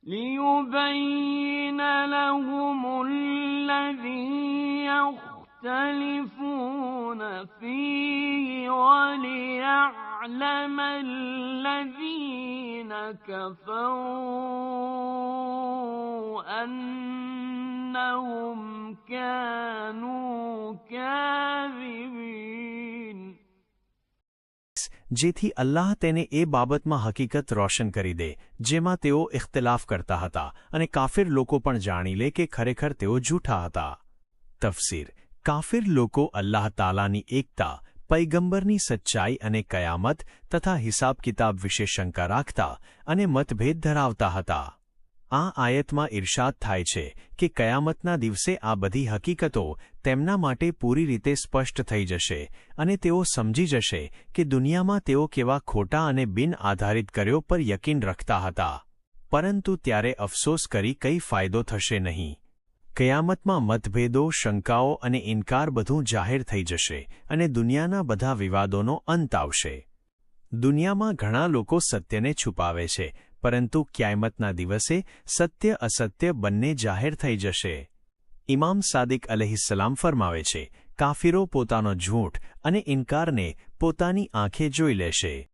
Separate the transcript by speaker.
Speaker 1: ليبين لهم الذي يختلفون فيه وليعلم الذين كفروا أنهم كانوا كاذبين.
Speaker 2: જેથી અલ્લાહ તેને એ બાબતમાં હકીકત રોશન કરી દે જેમાં તેઓ ઇખ્તિલાફ કરતા હતા અને કાફિર લોકો પણ જાણી લે કે ખરેખર તેઓ જૂઠા હતા. તફસીર: કાફિર લોકો અલ્લાહ તાલાની એકતા, પૈગંબરની સચ્ચાઈ અને કયામત તથા હિસાબ કિતાબ વિશે શંકા રાખતા અને મતભેદ ધરાવતા હતા. આ આયતમાં ઇરશાદ થાય છે કે કયામતના દિવસે આ બધી હકીકતો તેમના માટે પૂરી રીતે સ્પષ્ટ થઈ જશે અને તેઓ સમજી જશે કે દુનિયામાં તેઓ કેવા ખોટા અને બિન આધારિત કર્યો પર યકીન રખતા હતા, પરંતુ ત્યારે અફસોસ કરી કંઈ ફાયદો થશે નહીં. કયામતમાં મતભેદો, શંકાઓ અને ઇનકાર બધું જાહેર થઈ જશે અને દુનિયાના બધા વિવાદોનો અંત આવશે. દુનિયામાં ઘણા લોકો સત્યને છુપાવે છે, પરંતુ ક્યામતના દિવસે સત્ય અસત્ય બંને જાહેર થઈ જશે. ઇમામ સાદિક અલૈહિસ્સલામ ફરમાવે છે, કાફિરો પોતાનો ઝૂઠ અને ઇનકારને પોતાની આંખે જોઈ લેશે.